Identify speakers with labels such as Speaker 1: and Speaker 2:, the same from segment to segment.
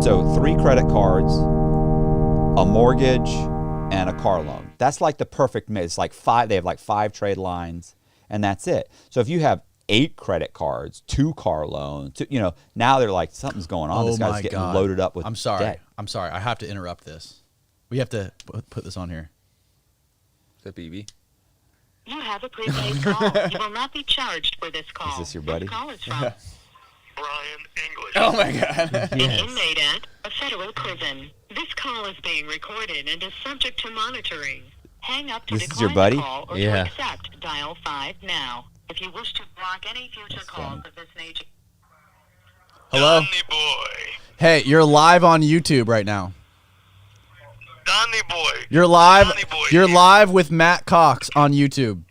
Speaker 1: So 3 credit cards, a mortgage, and a car loan. That's like the perfect mix. It's like 5. They have like 5 trade lines, and that's it. So if you have 8 credit cards, 2 car loans, now they're like, something's going on.
Speaker 2: Oh
Speaker 1: this guy's getting loaded up with
Speaker 2: I'm sorry.
Speaker 1: debt.
Speaker 2: I'm sorry. I have to interrupt this. We have to put this on here.
Speaker 3: Is that BB?
Speaker 4: You have a prepaid call. You will not be charged for this call.
Speaker 1: Is this your buddy?
Speaker 4: This call is from
Speaker 5: Brian English.
Speaker 3: Oh my God.
Speaker 4: an inmate at a federal prison. This call is being recorded and is subject to monitoring. Hang up to
Speaker 1: This is
Speaker 4: decline
Speaker 1: your buddy?
Speaker 4: the call or
Speaker 3: Yeah.
Speaker 4: to accept. Dial 5 now. If you wish to block any future calls of this nature.
Speaker 2: Hello?
Speaker 5: Donny boy.
Speaker 2: Hey, you're live on YouTube right now.
Speaker 5: Donny boy.
Speaker 2: You're live.
Speaker 5: Donny boy
Speaker 2: You're
Speaker 5: here.
Speaker 2: live with Matt Cox on YouTube.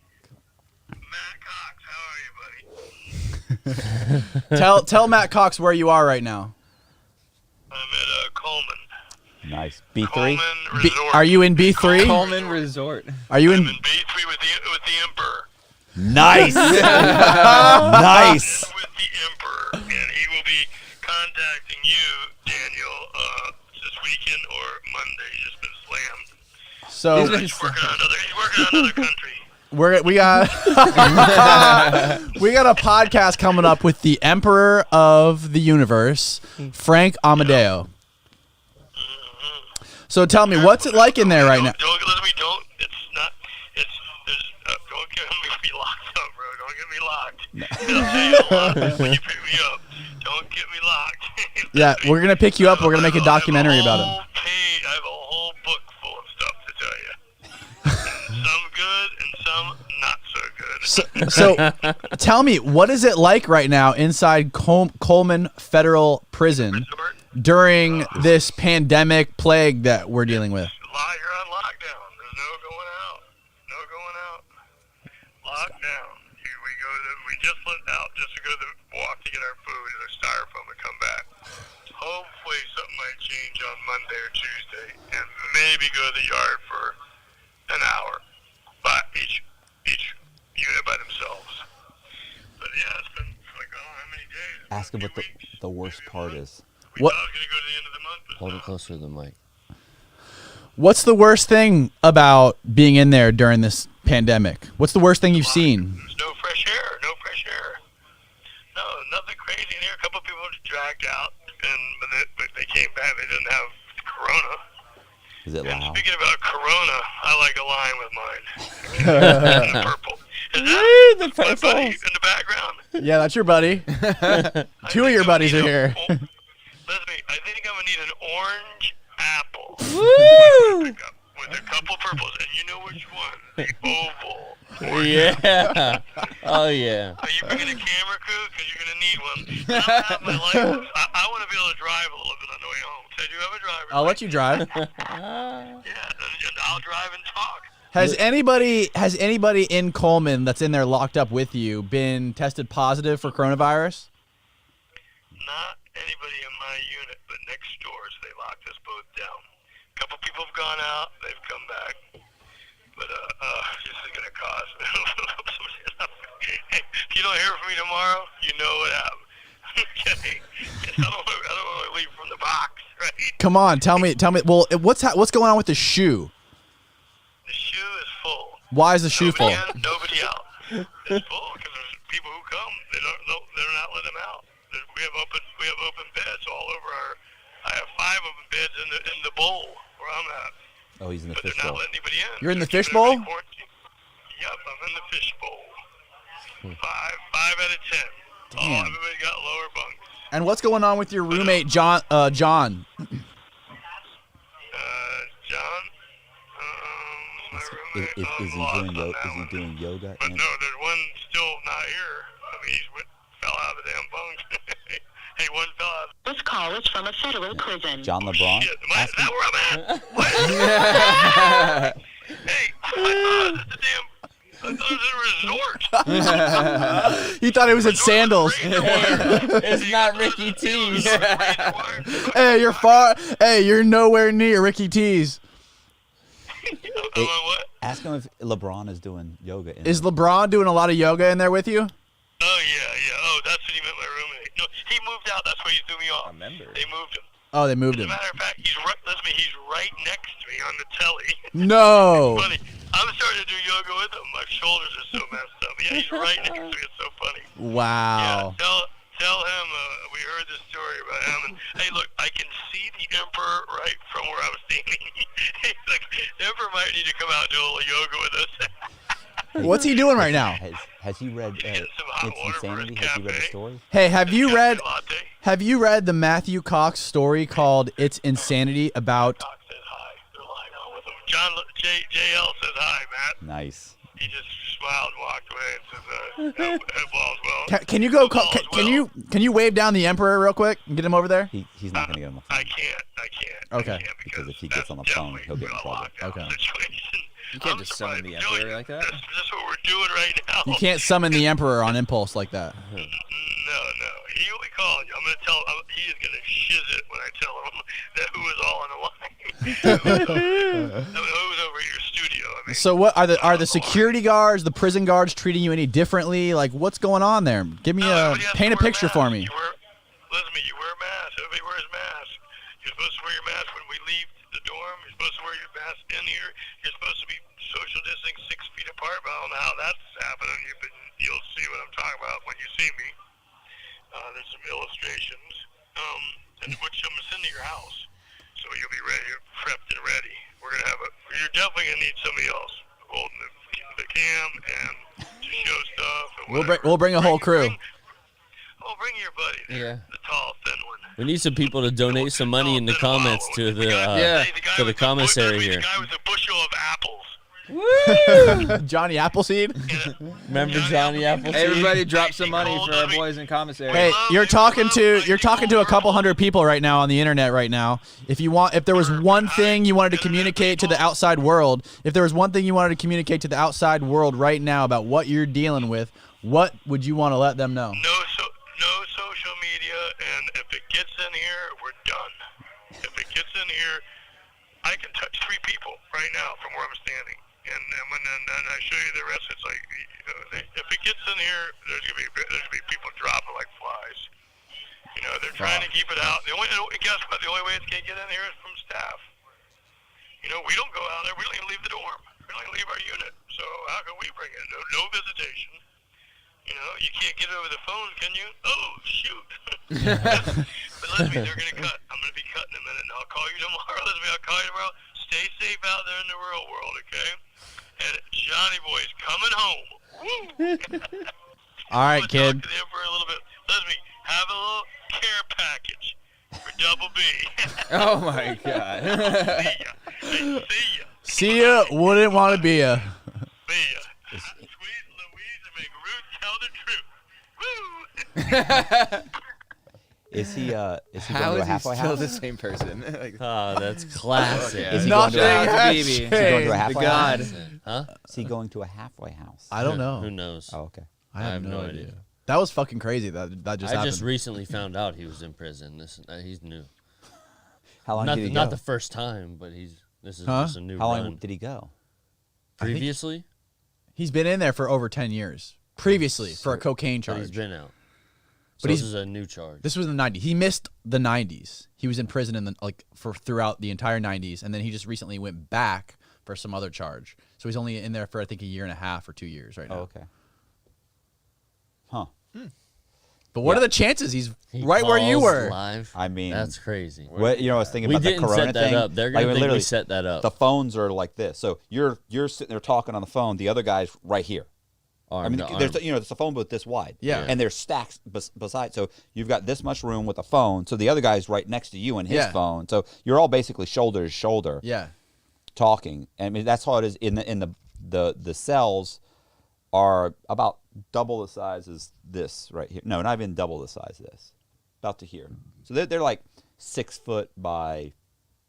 Speaker 5: Matt Cox, how are you, buddy?
Speaker 2: Tell Matt Cox where you are right now.
Speaker 5: I'm at Coleman.
Speaker 1: Nice. B3?
Speaker 5: Coleman
Speaker 2: B-
Speaker 5: Resort.
Speaker 2: are you in B3?
Speaker 3: Coleman Resort.
Speaker 2: Are you
Speaker 5: I'm
Speaker 2: in?
Speaker 5: in B3 with the Emperor.
Speaker 1: Nice. Nice.
Speaker 5: With the Emperor, and he will be contacting you, Daniel, this weekend or Monday. He's just been slammed.
Speaker 2: So
Speaker 5: He's working on another country.
Speaker 2: we got we got a podcast coming up with the Emperor of the Universe, Frank Amadeo. So tell me, what's it like in there right now?
Speaker 5: Don't listen to me. Don't. It's not. It's. Don't get me locked up, bro. Don't get me locked. I'll tell you a lot when you pick me up. Don't get me locked.
Speaker 2: Yeah, we're gonna pick you up. We're gonna make a documentary about it.
Speaker 5: I have a whole book full of stuff to tell you. Some good and some not so good.
Speaker 2: So tell me, what is it like right now inside Coleman Federal Prison
Speaker 5: Resort.
Speaker 2: during this pandemic plague that we're dealing with?
Speaker 5: You're on lockdown. There's no going out. No going out. Lockdown. We just went out just to go to walk to get our food and our styrofoam and come back. Hopefully something might change on Monday or Tuesday, and maybe go to the yard for an hour, but each unit by themselves. But yeah, it's been like how many days?
Speaker 1: Ask him
Speaker 5: A
Speaker 1: what
Speaker 5: few
Speaker 1: the,
Speaker 5: weeks.
Speaker 1: the worst part is.
Speaker 5: We
Speaker 2: What-
Speaker 5: thought it was gonna go to the end of the month. But
Speaker 3: Hold
Speaker 5: no.
Speaker 3: it closer to the mic.
Speaker 2: What's the worst thing about being in there during this pandemic? What's the worst thing you've seen?
Speaker 5: There's no fresh air. No fresh air. No, nothing crazy in here. A couple of people dragged out, but they came back. They didn't have corona.
Speaker 1: Is it
Speaker 5: And
Speaker 1: loud?
Speaker 5: speaking about corona, I like a line with mine. In the purple. Is that
Speaker 3: The
Speaker 5: my buddy
Speaker 3: purple.
Speaker 5: in the background?
Speaker 2: Yeah, that's your buddy. Two of your buddies are here.
Speaker 5: Listen, I think I'm gonna need an orange apple.
Speaker 3: Woo!
Speaker 5: With a couple purples, and you know which one? The oval.
Speaker 3: Yeah. Oh yeah.
Speaker 5: Are you bringing a camera crew? Because you're going to need one. I don't have my license. I want to be able to drive a little bit on the way home. So I do have a driver.
Speaker 2: I'll let you drive.
Speaker 5: Yeah, I'll drive and talk.
Speaker 2: Has anybody in Coleman that's in there locked up with you been tested positive for coronavirus?
Speaker 5: Not anybody in my unit, but next door, so they locked us both down. A couple people have gone out. They've come back. But this is going to cost. Hey, if you don't hear from me tomorrow, you know what happened. Okay. I don't want to leave from the box, right?
Speaker 2: Come on, tell me. Well, what's going on with the shoe?
Speaker 5: The shoe is full.
Speaker 2: Why is the shoe full?
Speaker 5: Nobody in, nobody out. It's full because there's people who come. They're not letting them out. We have open beds all over our. I have 5 open beds in the bowl where I'm at.
Speaker 1: Oh, he's in the
Speaker 5: But they're
Speaker 1: fish
Speaker 5: not
Speaker 1: bowl.
Speaker 5: letting anybody in.
Speaker 2: You're in the
Speaker 5: They're
Speaker 2: fish
Speaker 5: keeping
Speaker 2: bowl?
Speaker 5: everybody quarantined. Yep, I'm in the fish bowl. 5 out of 10.
Speaker 2: Damn.
Speaker 5: Oh, everybody got lower bunks.
Speaker 2: And what's going on with your roommate, John?
Speaker 5: John, my roommate,
Speaker 1: Is
Speaker 5: I'm
Speaker 1: he
Speaker 5: lost
Speaker 1: doing
Speaker 5: on
Speaker 1: yoga?
Speaker 5: that
Speaker 1: Is he
Speaker 5: one.
Speaker 1: doing yoga?
Speaker 5: But no, there's one still not here. I mean, fell out of the damn bunk. Hey, one fell out.
Speaker 4: This call is from a federal prison.
Speaker 1: John LeBron.
Speaker 5: Shit, is that where I'm at? What? Hey, I thought it was a resort.
Speaker 2: He thought it was in sandals.
Speaker 3: It's not Ricky T's.
Speaker 2: Hey, you're far. Hey, you're nowhere near Ricky T's.
Speaker 5: What?
Speaker 1: Ask him if LeBron is doing yoga.
Speaker 2: Is LeBron doing a lot of yoga in there with you?
Speaker 5: Oh, yeah. Oh, that's what he meant, my roommate. No, he moved out. That's why he threw me off.
Speaker 3: I remember.
Speaker 5: They moved him.
Speaker 2: Oh, they moved
Speaker 5: As a
Speaker 2: him.
Speaker 5: matter of fact, he's right next to me on the telly.
Speaker 2: No.
Speaker 5: Funny. I'm starting to do yoga with him. My shoulders are so messed up. Yeah, he's right next to me. It's so funny.
Speaker 2: Wow.
Speaker 5: Yeah, tell him we heard this story about him. And, hey, look, I can see the Emperor right from where I was standing. He's like, the Emperor might need to come out and do a little yoga with us.
Speaker 2: What's he doing right now?
Speaker 1: Has he read
Speaker 5: Getting some hot
Speaker 1: It's
Speaker 5: water for his
Speaker 1: Insanity? Has he read the
Speaker 5: cafe.
Speaker 1: story?
Speaker 2: Hey, have you read
Speaker 5: Latte.
Speaker 2: the Matthew Cox story called "It's Insanity" about?
Speaker 5: Doc says hi. They're lying on with him. JL says hi, Matt.
Speaker 1: Nice.
Speaker 5: He just smiled and walked away and says, "Head balls well."
Speaker 2: Can you go?
Speaker 5: Football as
Speaker 2: Can you wave down the Emperor real quick and get him over there?
Speaker 1: He's not going to get on the phone.
Speaker 5: I can't.
Speaker 2: Okay.
Speaker 5: I can't
Speaker 1: Because if he gets on the phone, he'll get in trouble.
Speaker 2: Okay.
Speaker 5: Situation.
Speaker 3: You can't
Speaker 5: I'm
Speaker 3: just summon the
Speaker 5: surprised,
Speaker 3: Emperor
Speaker 5: Joey,
Speaker 3: like that.
Speaker 5: That's what we're doing right now.
Speaker 2: You can't summon the Emperor on impulse like that.
Speaker 5: No. He will be calling you. I'm going to tell him. He is going to shiz it when I tell him that who is all on the line. Who's over at your studio? I mean,
Speaker 2: So what are the security guards, the prison guards treating you any differently? Like what's going on there? Give me
Speaker 5: everybody has to
Speaker 2: paint a
Speaker 5: wear
Speaker 2: picture for me.
Speaker 5: masks. Listen to me. You wear a mask. Everybody wears masks. You're supposed to wear your mask when we leave the dorm. You're supposed to wear your mask in here. You're supposed to be social distancing 6 feet apart. But I don't know how that's happening. You'll see what I'm talking about when you see me. There's some illustrations, which I'm gonna send to your house, so you'll be ready, prepped and ready. We're gonna have you're definitely gonna need somebody else holding the cam and to show stuff. And
Speaker 2: We'll bring a whole crew.
Speaker 5: Bring your buddy there, the tall, thin one.
Speaker 3: We need some people to donate some money in the comments to the to the commissary here.
Speaker 5: The guy with a bushel of apples.
Speaker 2: Johnny Appleseed.
Speaker 3: Remember Johnny Appleseed?
Speaker 6: Everybody drop some money for our boys in commissary.
Speaker 2: Hey, you're talking to a couple hundred people right now on the internet right now. If there was one thing you wanted to communicate to the outside world, right now about what you're dealing with, what would you want to let them know?
Speaker 5: No social media, and if it gets in here, we're done. If it gets in here, I can touch 3 people right now from where I'm standing. And when I show you the rest, it's like if it gets in here, there's gonna be people dropping like flies. You know, they're trying to keep it out. Guess what? The only way it's gonna get in here is from staff. You know, we don't go out there. We don't even leave the dorm. We don't even leave our unit. So how can we bring it? No visitation. You know, you can't get it over the phone, can you? Oh, shoot. But listen to me, they're going to cut. I'm going to be cutting in a minute, and I'll call you tomorrow. Listen to me, I'll call you tomorrow. Stay safe out there in the real world, okay? And Johnny Boy's coming home. Woo!
Speaker 2: All right, kid.
Speaker 5: Talk to them for a little bit. Listen to me, have a little care package for Double B.
Speaker 6: Oh my God.
Speaker 5: See ya. See ya.
Speaker 2: See ya. Wouldn't want to be ya.
Speaker 5: See ya. Sweet Louise and make Ruth tell the truth. Woo!
Speaker 1: Is he
Speaker 6: How
Speaker 1: going to a
Speaker 6: is he
Speaker 1: halfway
Speaker 6: still
Speaker 1: house?
Speaker 6: the same person? Like,
Speaker 3: Oh, that's classic.
Speaker 1: Is he
Speaker 2: Nothing
Speaker 1: going to a,
Speaker 2: has
Speaker 6: Is he
Speaker 1: is he going to a
Speaker 2: changed.
Speaker 1: halfway
Speaker 6: God.
Speaker 1: house?
Speaker 3: Huh?
Speaker 1: Is he going to a halfway house?
Speaker 2: I don't
Speaker 3: Who
Speaker 2: know.
Speaker 3: knows?
Speaker 1: Oh, okay.
Speaker 2: I have no idea. That was fucking crazy. That just
Speaker 3: I
Speaker 2: happened.
Speaker 3: just recently found out he was in prison. He's new.
Speaker 1: How long
Speaker 3: Not
Speaker 1: did he
Speaker 3: not
Speaker 1: go?
Speaker 3: the first time, but this is
Speaker 2: Huh?
Speaker 3: just a new
Speaker 1: How
Speaker 3: run.
Speaker 1: long did he go?
Speaker 3: Previously,
Speaker 2: He's been in there for over 10 years. Previously, for a cocaine
Speaker 3: but
Speaker 2: charge.
Speaker 3: he's been out. So
Speaker 2: But
Speaker 3: this
Speaker 2: he's-
Speaker 3: is a new charge.
Speaker 2: This was in the 90s. He missed the 90s. He was in prison for throughout the entire 90s, and then he just recently went back for some other charge. So he's only in there for I think a year and a half or 2 years right now.
Speaker 1: Oh, okay. Huh.
Speaker 2: But what are the chances he's
Speaker 3: He
Speaker 2: right where you
Speaker 3: calls
Speaker 2: were?
Speaker 3: Live.
Speaker 1: I mean,
Speaker 3: That's crazy.
Speaker 1: what I was thinking
Speaker 3: We
Speaker 1: about the
Speaker 3: didn't
Speaker 1: Corona
Speaker 3: set that
Speaker 1: thing.
Speaker 3: up. They're
Speaker 1: like,
Speaker 3: gonna think we
Speaker 1: literally,
Speaker 3: set that up.
Speaker 1: The phones are like this. So you're sitting there talking on the phone. The other guy's right here.
Speaker 3: Arm
Speaker 1: I mean,
Speaker 3: to
Speaker 1: there's
Speaker 3: arm.
Speaker 1: there's a phone booth this wide.
Speaker 2: Yeah.
Speaker 1: And there's stacks beside. So you've got this much room with a phone. So the other guy's right next to you and his
Speaker 2: Yeah.
Speaker 1: phone. So you're all basically shoulder to shoulder
Speaker 2: Yeah.
Speaker 1: talking. I mean, that's how it is in the cells are about double the size as this right here. No, not even double the size of this. About to here. So they're like 6 foot by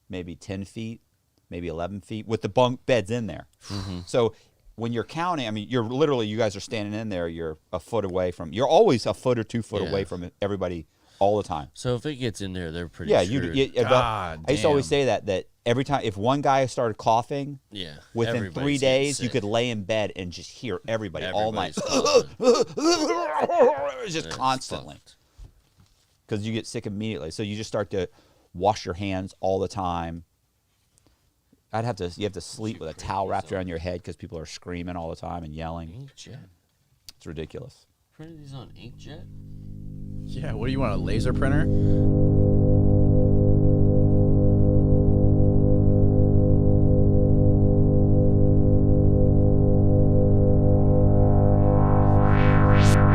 Speaker 1: maybe 10 feet, maybe 11 feet with the bunk beds in there.
Speaker 3: Mm-hmm.
Speaker 1: So when you're counting, I mean, you guys are standing in there. You're a foot away from. You're always a foot or 2 foot
Speaker 3: Yeah.
Speaker 1: away from everybody all the time.
Speaker 3: So if it gets in there, they're pretty
Speaker 1: Yeah,
Speaker 3: screwed.
Speaker 2: God
Speaker 1: I used to always
Speaker 2: damn.
Speaker 1: say that every time if one guy started coughing,
Speaker 3: Yeah.
Speaker 1: within
Speaker 3: everybody's
Speaker 1: 3
Speaker 3: getting
Speaker 1: days, you
Speaker 3: sick.
Speaker 1: could lay in bed and just hear everybody all night.
Speaker 3: Everybody's coughing.
Speaker 1: Just
Speaker 3: Yeah, it's
Speaker 1: constantly.
Speaker 3: fucked.
Speaker 1: Because you get sick immediately. So you just start to wash your hands all the time. You have to sleep with a towel wrapped around your head because people are screaming all the time and yelling.
Speaker 3: Inkjet.
Speaker 1: It's ridiculous.
Speaker 3: Printed these on inkjet?
Speaker 2: Yeah, what do you want, a laser printer?